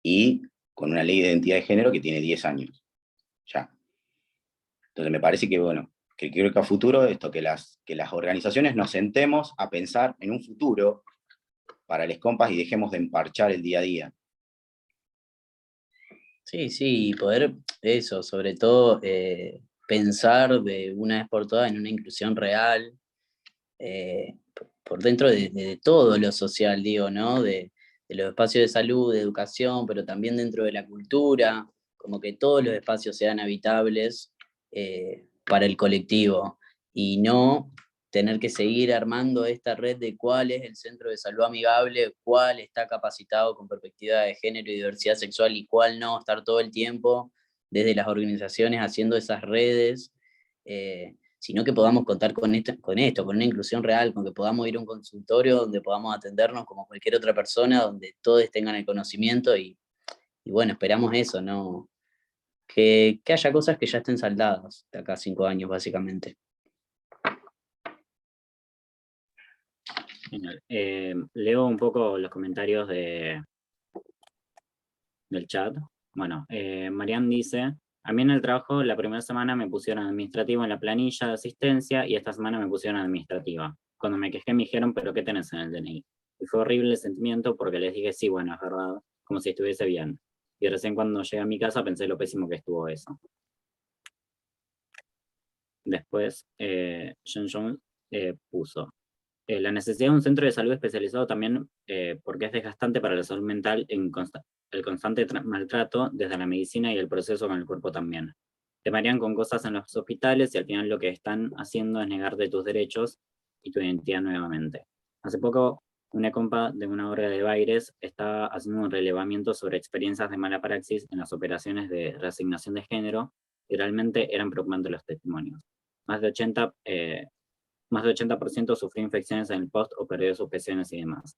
Y con una ley de identidad de género que tiene 10 años ya. Entonces me parece que, que creo que a futuro esto, que las organizaciones nos sentemos a pensar en un futuro para los compas y dejemos de emparchar el día a día. Sí, y poder eso, sobre todo pensar de una vez por todas en una inclusión real, por dentro de todo lo social, digo, ¿no? De los espacios de salud, de educación, pero también dentro de la cultura, como que todos los espacios sean habitables para el colectivo, y no tener que seguir armando esta red de cuál es el centro de salud amigable, cuál está capacitado con perspectiva de género y diversidad sexual y cuál no, estar todo el tiempo desde las organizaciones haciendo esas redes, sino que podamos contar con una inclusión real, con que podamos ir a un consultorio donde podamos atendernos como cualquier otra persona, donde todos tengan el conocimiento y bueno, esperamos eso, ¿no? Que haya cosas que ya estén saldadas de acá a 5 años, básicamente. Genial. Leo un poco los comentarios del chat. Bueno, Marian dice: a mí en el trabajo la primera semana me pusieron administrativo en la planilla de asistencia y esta semana me pusieron administrativa. Cuando me quejé me dijeron, ¿pero qué tenés en el DNI? Y fue horrible el sentimiento porque les dije, sí, bueno, es verdad, como si estuviese bien. Y recién cuando llegué a mi casa pensé lo pésimo que estuvo eso. Después, John puso: la necesidad de un centro de salud especializado también porque es desgastante para la salud mental el constante maltrato desde la medicina y el proceso con el cuerpo también. Te marean con cosas en los hospitales y al final lo que están haciendo es negarte tus derechos y tu identidad nuevamente. Hace poco, una compa de una obra de Baires estaba haciendo un relevamiento sobre experiencias de mala praxis en las operaciones de reasignación de género y realmente eran preocupantes los testimonios. Más de 80% sufrió infecciones en el post o perdió sus pezones y demás.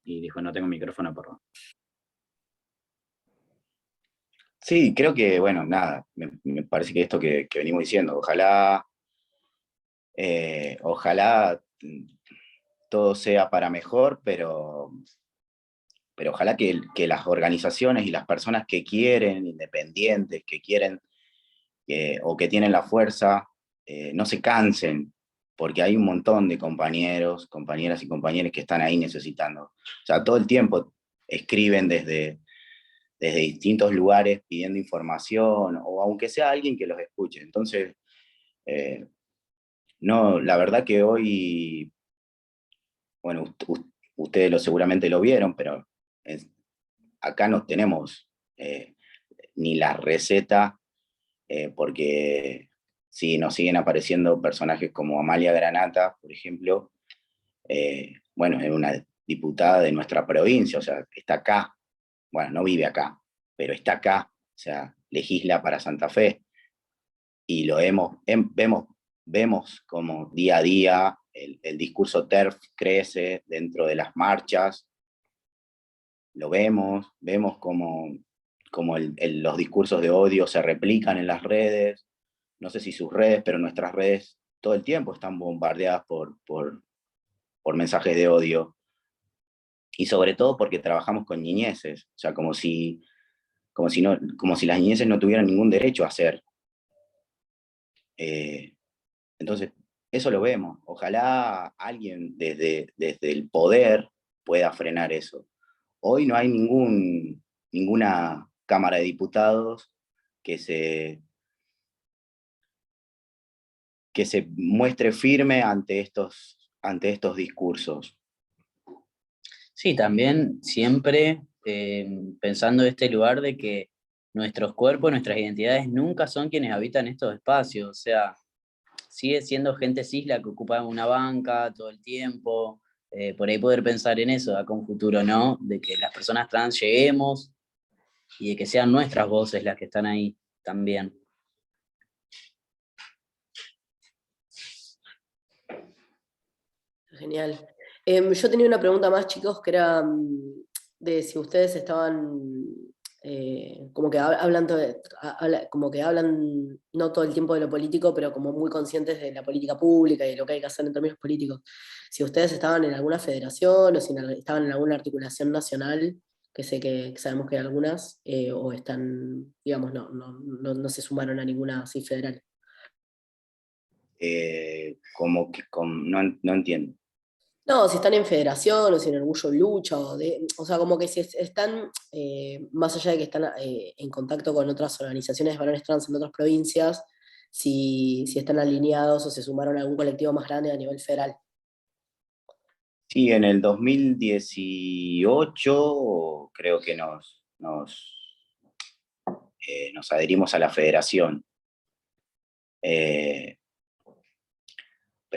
Y dijo, no tengo micrófono, perdón. Sí, creo que, nada, me parece que esto que venimos diciendo, ojalá todo sea para mejor, pero ojalá que las organizaciones y las personas que quieren, independientes, que quieren o que tienen la fuerza, no se cansen, porque hay un montón de compañeros, compañeras y compañeros que están ahí necesitando. O sea, todo el tiempo escriben desde distintos lugares pidiendo información, o aunque sea alguien que los escuche. Entonces, no, la verdad que hoy, ustedes seguramente lo vieron, pero acá no tenemos ni la receta, porque sí, nos siguen apareciendo personajes como Amalia Granata, por ejemplo. Bueno, es una diputada de nuestra provincia, o sea, está acá. Bueno, no vive acá, pero está acá, o sea, legisla para Santa Fe. Y lo vemos como día a día el discurso TERF crece dentro de las marchas, lo vemos como los discursos de odio se replican en las redes, no sé si sus redes, pero nuestras redes todo el tiempo están bombardeadas por mensajes de odio, y sobre todo porque trabajamos con niñeces, o sea, como si las niñeces no tuvieran ningún derecho a ser. Entonces, eso lo vemos. Ojalá alguien desde el poder pueda frenar eso. Hoy no hay ninguna Cámara de Diputados que se muestre firme ante estos discursos. Sí, también siempre pensando en este lugar de que nuestros cuerpos, nuestras identidades nunca son quienes habitan estos espacios, o sea, sigue siendo gente cis la que ocupa una banca todo el tiempo, por ahí poder pensar en eso, acá un futuro, ¿no? De que las personas trans lleguemos y de que sean nuestras voces las que están ahí también. Genial. Yo tenía una pregunta más, chicos, que era de si ustedes estaban, como que como que hablan no todo el tiempo de lo político, pero como muy conscientes de la política pública y de lo que hay que hacer en términos políticos. Si ustedes estaban en alguna federación o si estaban en alguna articulación nacional, que sé que sabemos que hay algunas, o están, digamos, no se sumaron a ninguna así federal. Como que no entiendo. No, si están en federación o si en Orgullo Lucha, o sea, como que si están, más allá de que están en contacto con otras organizaciones de varones trans en otras provincias, si están alineados o se sumaron a algún colectivo más grande a nivel federal. Sí, en el 2018 creo que nos adherimos a la federación. Pero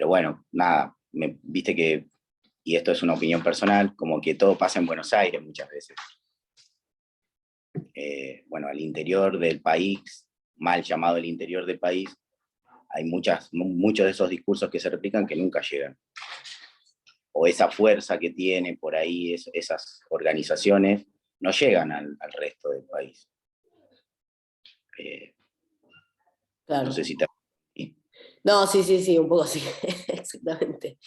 bueno, nada, viste que, y esto es una opinión personal, como que todo pasa en Buenos Aires muchas veces. Bueno, al interior del país, mal llamado el interior del país, hay muchos de esos discursos que se replican que nunca llegan. O esa fuerza que tienen por ahí esas organizaciones no llegan al resto del país. Claro. No sé si te... No, sí, un poco sí, exactamente.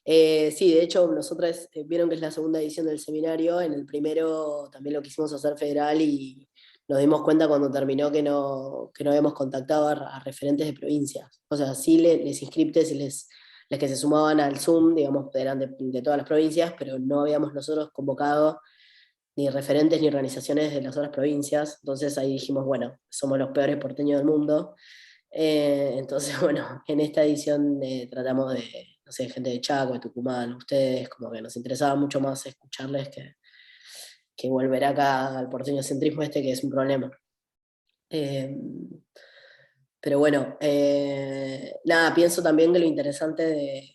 Sí, de hecho, nosotros vieron que es la segunda edición del seminario, en el primero también lo quisimos hacer federal y nos dimos cuenta cuando terminó que no habíamos contactado a referentes de provincias. O sea, sí les inscriptes y les que se sumaban al Zoom, digamos, eran de todas las provincias, pero no habíamos nosotros convocado ni referentes ni organizaciones de las otras provincias. Entonces ahí dijimos, bueno, somos los peores porteños del mundo. Entonces, bueno, en esta edición tratamos de, no sé, gente de Chaco, de Tucumán, ustedes, como que nos interesaba mucho más escucharles que volver acá al porteño centrismo este, que es un problema. Eh, pero bueno, nada, pienso también que lo interesante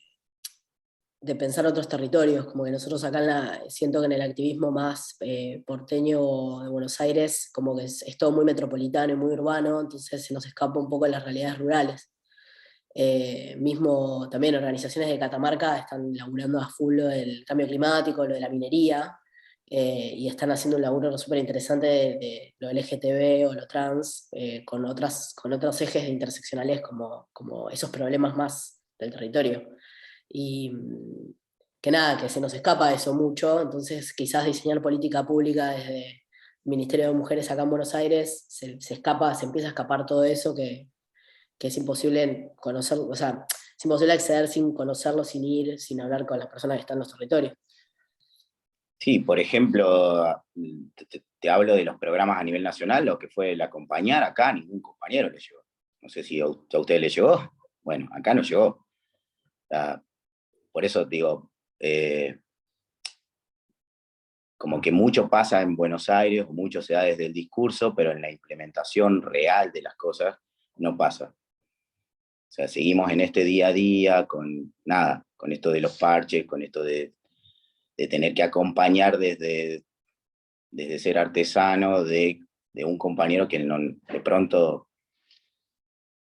de pensar otros territorios, como que nosotros acá siento que en el activismo más porteño de Buenos Aires, como que es todo muy metropolitano y muy urbano, entonces se nos escapa un poco de las realidades rurales. Mismo también organizaciones de Catamarca están laburando a full lo del cambio climático, lo de la minería, y están haciendo un laburo súper interesante de lo LGTB o lo trans, con otros ejes interseccionales como esos problemas más del territorio. Y que nada, que se nos escapa eso mucho, entonces quizás diseñar política pública desde el Ministerio de Mujeres acá en Buenos Aires se empieza a escapar todo eso que es imposible conocer, o sea, es imposible acceder sin conocerlo, sin ir, sin hablar con las personas que están en los territorios. Sí, por ejemplo, te hablo de los programas a nivel nacional, lo que fue el acompañar, acá ningún compañero le llegó. No sé si a ustedes le llegó. Bueno, acá no llegó. O sea, por eso digo, como que mucho pasa en Buenos Aires, mucho se da desde el discurso, pero en la implementación real de las cosas no pasa. O sea, seguimos en este día a día con nada, con esto de los parches, con esto de tener que acompañar desde ser artesano de un compañero que no, de pronto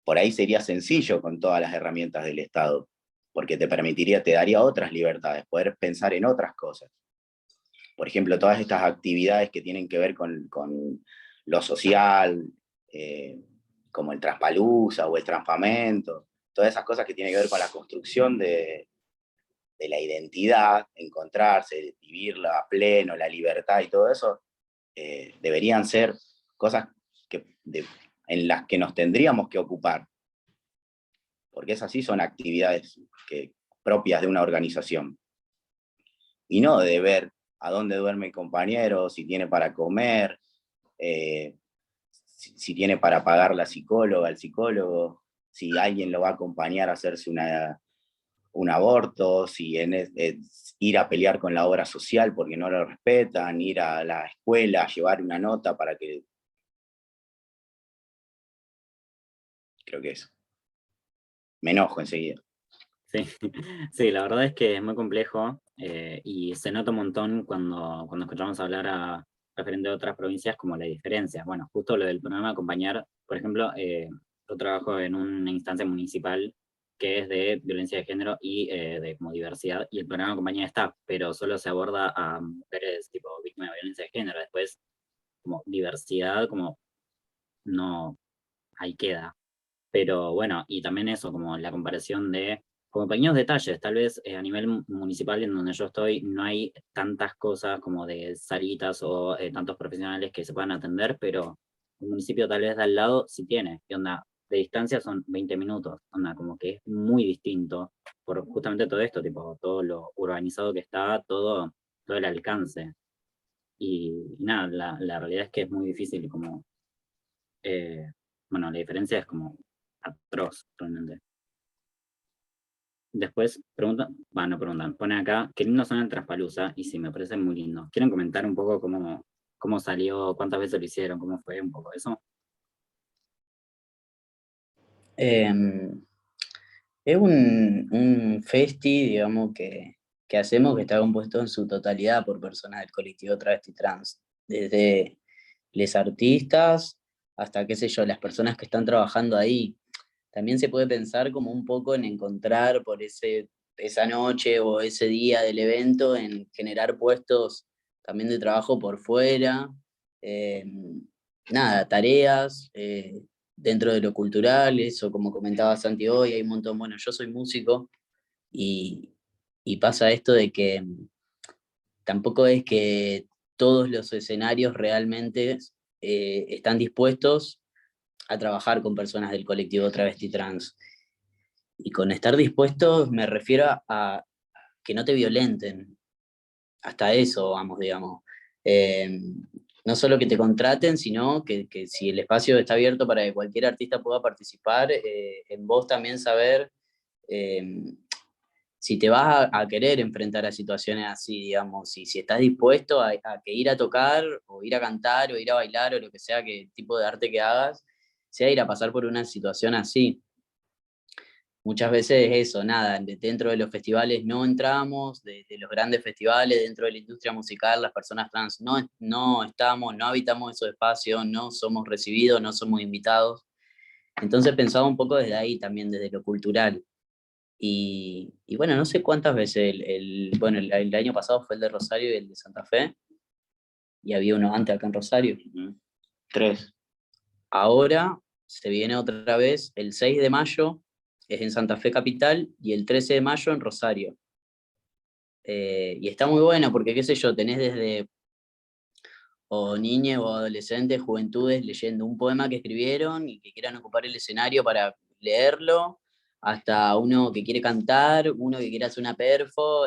por ahí sería sencillo con todas las herramientas del Estado, porque te daría otras libertades, poder pensar en otras cosas. Por ejemplo, todas estas actividades que tienen que ver con lo social, como el Traspalusa o el Transfamento, todas esas cosas que tienen que ver con la construcción de la identidad, encontrarse, vivirla a pleno, la libertad y todo eso, deberían ser cosas en las que nos tendríamos que ocupar, porque esas sí son actividades propias de una organización, y no de ver a dónde duerme el compañero, si tiene para comer, si tiene para pagar la psicóloga, el psicólogo, si alguien lo va a acompañar a hacerse un aborto, si es ir a pelear con la obra social porque no lo respetan, ir a la escuela a llevar una nota para que... Creo que eso. Me enojo enseguida. Sí, sí, la verdad es que es muy complejo y se nota un montón cuando escuchamos hablar a referente de otras provincias como la diferencia. Bueno, justo lo del programa acompañar, por ejemplo, yo trabajo en una instancia municipal que es de violencia de género y de como diversidad, y el programa acompañar está, pero solo se aborda a mujeres tipo víctimas de violencia de género. Después, como diversidad, como no, ahí queda. Pero bueno, y también eso, como la comparación de, como pequeños detalles, tal vez a nivel municipal en donde yo estoy no hay tantas cosas como de salitas o tantos profesionales que se puedan atender, pero el municipio tal vez de al lado sí tiene, y onda, de distancia son 20 minutos, onda, como que es muy distinto por justamente todo esto, tipo, todo lo urbanizado que está, todo el alcance. Y nada, la realidad es que es muy difícil como bueno, la diferencia es como atroz, realmente. Después no preguntan, pone acá, qué lindo son el Traspalusa, y sí, me parece muy lindo. ¿Quieren comentar un poco cómo salió, cuántas veces lo hicieron, cómo fue un poco eso? Es un festi, digamos, que hacemos, que está compuesto en su totalidad por personas del colectivo travesti trans, desde les artistas hasta, qué sé yo, las personas que están trabajando ahí. También se puede pensar como un poco en encontrar por esa noche o ese día del evento, en generar puestos también de trabajo por fuera, eh, nada, tareas, dentro de lo cultural, eso como comentaba Santi hoy, hay un montón, bueno, yo soy músico y, y pasa esto de que tampoco es que todos los escenarios realmente están dispuestos a trabajar con personas del colectivo travesti trans. Y con estar dispuestos me refiero a que no te violenten, hasta eso vamos, digamos. Eh, no solo que te contraten, sino que si el espacio está abierto para que cualquier artista pueda participar, en vos también saber eh, si te vas a querer enfrentar a situaciones así, digamos, si estás dispuesto a que ir a tocar, o ir a cantar, o ir a bailar, o lo que sea, que tipo de arte que hagas, sea ir a pasar por una situación así. Muchas veces eso, nada, dentro de los festivales no entramos, de los grandes festivales, dentro de la industria musical, las personas trans no estamos, no habitamos esos espacios, no somos recibidos, no somos invitados. Entonces pensaba un poco desde ahí también, desde lo cultural. Y bueno, no sé cuántas veces, bueno, el año pasado fue el de Rosario y el de Santa Fe, y había uno antes acá en Rosario. 3. Ahora se viene otra vez el 6 de mayo, es en Santa Fe Capital, y el 13 de mayo en Rosario. Y está muy bueno porque, qué sé yo, tenés desde o niños o adolescentes, juventudes leyendo un poema que escribieron y que quieran ocupar el escenario para leerlo, hasta uno que quiere cantar, uno que quiere hacer una perfo,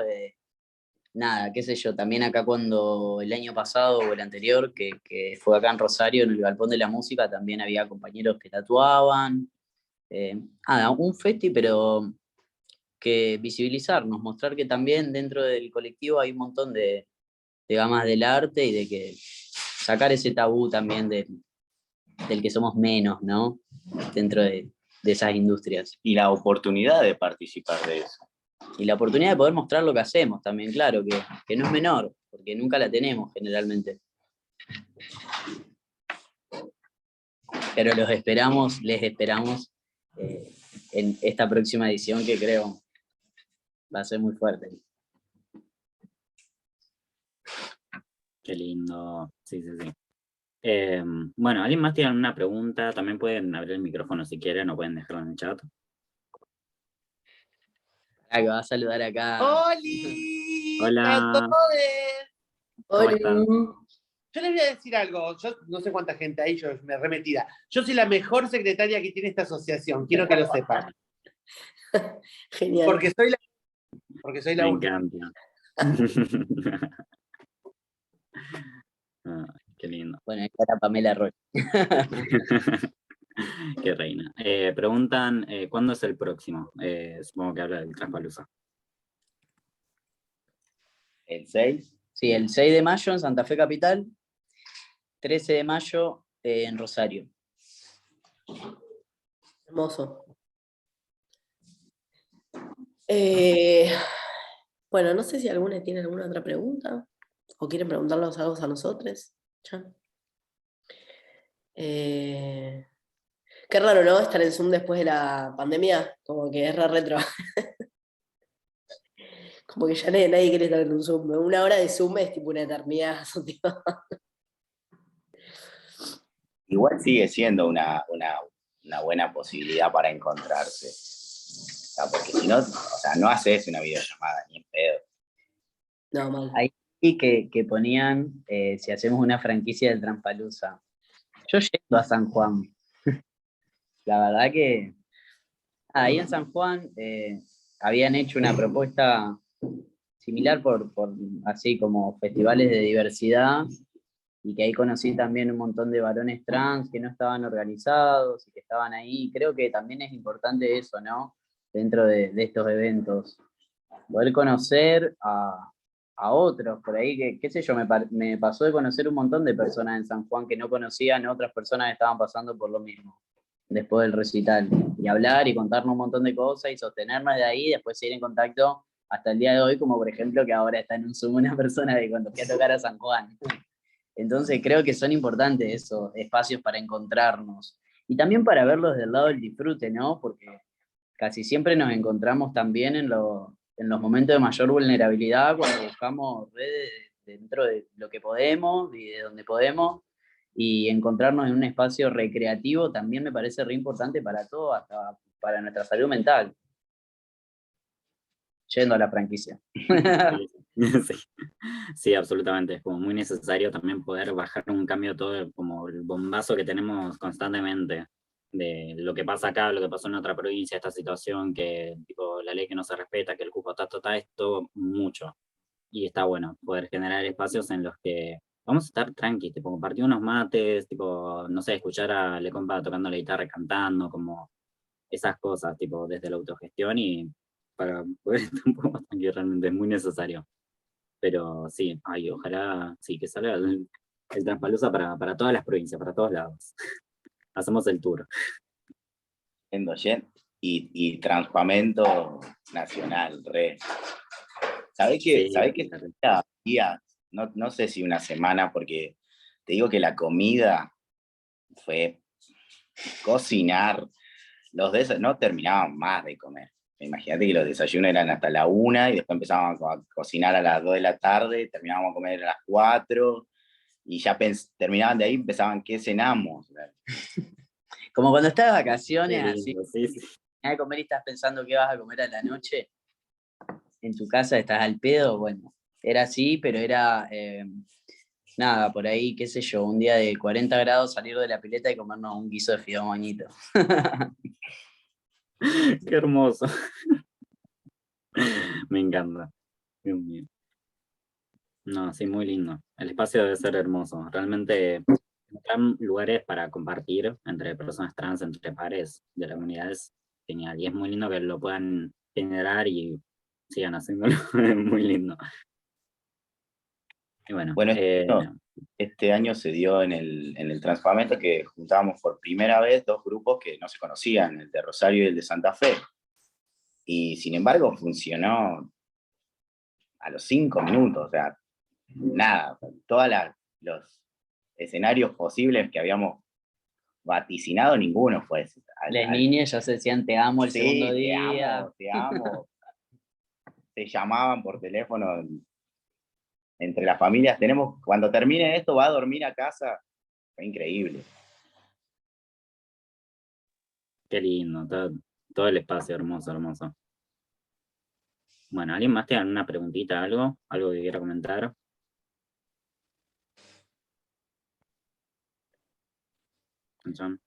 nada, qué sé yo, también acá cuando el año pasado o el anterior, que fue acá en Rosario, en el Galpón de la Música, también había compañeros que tatuaban, nada, un festi, pero que visibilizarnos, mostrar que también dentro del colectivo hay un montón de va más del arte y de que sacar ese tabú también del que somos menos, ¿no? Dentro de esas industrias. Y la oportunidad de participar de eso. Y la oportunidad de poder mostrar lo que hacemos también, claro, que no es menor, porque nunca la tenemos generalmente. Pero les esperamos en esta próxima edición que creo va a ser muy fuerte. Qué lindo, sí. Bueno, ¿alguien más tiene una pregunta? También pueden abrir el micrófono si quieren o pueden dejarlo en el chat. Que va a saludar acá. ¡Holi! Hola. ¡A todos! ¿Cómo están? Yo les voy a decir algo, yo no sé cuánta gente hay, yo me remetida. Yo soy la mejor secretaria que tiene esta asociación, quiero que lo sepan. Genial. Porque soy la Me única. encanta. Qué lindo. Bueno, acá está Pamela Roy. Qué reina. Preguntan, ¿cuándo es el próximo? Supongo que habla del Traspalooza. El 6. Sí, el 6 de mayo en Santa Fe Capital, 13 de mayo en Rosario. Hermoso. Bueno, no sé si alguna tiene alguna otra pregunta o quieren preguntarnos algo a nosotros. ¿Ya? Qué raro, ¿no? Estar en Zoom después de la pandemia, como que es re retro. Como que ya nadie quiere estar en un Zoom. Una hora de Zoom es tipo una eternidad. Igual sigue siendo una buena posibilidad para encontrarse. O sea, porque si no, o sea, no haces una videollamada ni en pedo. No, mal. Ahí que ponían, si hacemos una franquicia del Traspalooza. Yo yendo a San Juan. La verdad que ahí en San Juan habían hecho una propuesta similar por así como festivales de diversidad, y que ahí conocí también un montón de varones trans que no estaban organizados y que estaban ahí. Creo que también es importante eso, ¿no? Dentro de estos eventos. Poder conocer a otros por ahí, que qué sé yo, me pasó de conocer un montón de personas en San Juan que no conocían otras personas que estaban pasando por lo mismo después del recital, y hablar y contarnos un montón de cosas y sostenernos de ahí y después seguir en contacto hasta el día de hoy, como por ejemplo que ahora está en un Zoom una persona de cuando fui a tocar a San Juan. Entonces creo que son importantes esos espacios para encontrarnos y también para verlos del lado del disfrute, ¿no? Porque casi siempre nos encontramos también en los momentos de mayor vulnerabilidad cuando buscamos redes dentro de lo que podemos y de donde podemos, y encontrarnos en un espacio recreativo también me parece re importante para todo, hasta para nuestra salud mental. Yendo a la franquicia. Sí. Sí, absolutamente. Es como muy necesario también poder bajar un cambio todo, como el bombazo que tenemos constantemente de lo que pasa acá, lo que pasó en otra provincia, esta situación, que tipo la ley que no se respeta, que el cupo está esto mucho. Y está bueno poder generar espacios en los que vamos a estar tranqui, tipo compartir unos mates, tipo, no sé, escuchar a Le Compa tocando la guitarra y cantando, como esas cosas, tipo desde la autogestión y para poder estar un poco más tranquilo, realmente es muy necesario. Pero sí, ay, ojalá sí que salga el Traspalooza para todas las provincias, para todos lados. Hacemos el tour. Y Transpamento nacional, re. ¿Sabés Sí, qué? Días, no sé si una semana, porque te digo que la comida fue cocinar. No terminaban más de comer. Imagínate que los desayunos eran hasta la 1 y después empezábamos a cocinar a las 2 de la tarde, terminábamos a comer a las 4 y ya terminaban de ahí, empezaban, ¿qué cenamos? Como cuando estás de vacaciones, así, sí. a comer y estás pensando qué vas a comer a la noche, en tu casa estás al pedo, bueno, era así, pero era, nada, por ahí, qué sé yo, un día de 40 grados salir de la pileta y comernos un guiso de fideo moñito. Qué hermoso. Me encanta. Dios mío. No, sí, muy lindo. El espacio debe ser hermoso. Realmente encontrar lugares para compartir entre personas trans, entre pares de la comunidad es genial. Y es muy lindo que lo puedan generar y sigan haciéndolo. Es muy lindo. Y bueno, Bueno, este año se dio en el Transparlamento que juntábamos por primera vez dos grupos que no se conocían, el de Rosario y el de Santa Fe. Y sin embargo funcionó a los 5 minutos, o sea, nada, todos los escenarios posibles que habíamos vaticinado, ninguno fue ese. Las niñas ya se decían te amo el Sí, segundo día. te amo. Se llamaban por teléfono entre las familias. Cuando termine esto, va a dormir a casa. Fue increíble. qué lindo, todo el espacio, hermoso, hermoso. Bueno, ¿alguien más tiene una preguntita, algo que quiera comentar? John.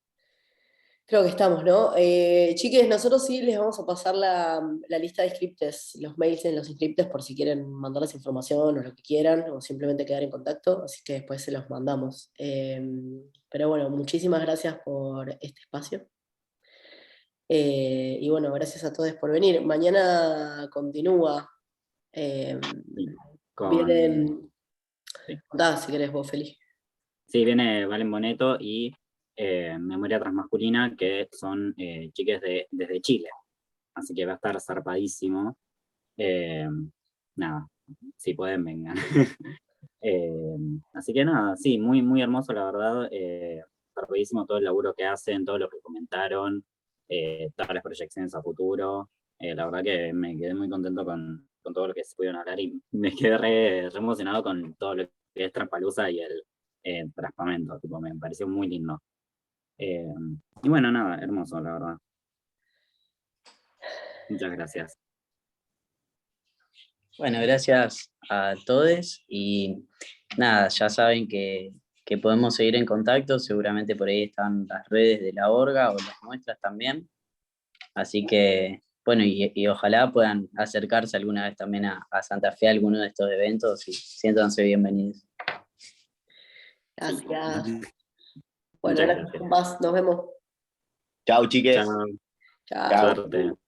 Creo que estamos, ¿no? Chiques, nosotros sí les vamos a pasar la lista de scripts, los mails en los scripts por si quieren mandarles información o lo que quieran, o simplemente quedar en contacto, así que después se los mandamos. Pero bueno, muchísimas gracias por este espacio. Y bueno, gracias a todos por venir. Mañana continúa. Vienen. Sí. Contá, si querés vos, Feli. Sí, viene Valen Boneto y Memoria Transmasculina, que son chiques desde Chile. Así que va a estar zarpadísimo. Nada, si pueden, vengan. Así que nada, sí, muy, muy hermoso, la verdad. Zarpadísimo todo el laburo que hacen, todo lo que comentaron, todas las proyecciones a futuro. La verdad que me quedé muy contento con todo lo que se pudieron hablar y me quedé re emocionado con todo lo que es Traspalooza y el Traspamento. Tipo, me pareció muy lindo. Y bueno, nada, hermoso, la verdad. Muchas gracias. Bueno, gracias a todos y nada, ya saben que podemos seguir en contacto, seguramente por ahí están las redes de la orga o las nuestras también, así que bueno, y ojalá puedan acercarse alguna vez también a Santa Fe a alguno de estos eventos y siéntanse bienvenidos. Gracias. Bueno, Muchas gracias, gracias. más. Nos vemos. Chau, chiques. Chao. Chao. Suerte.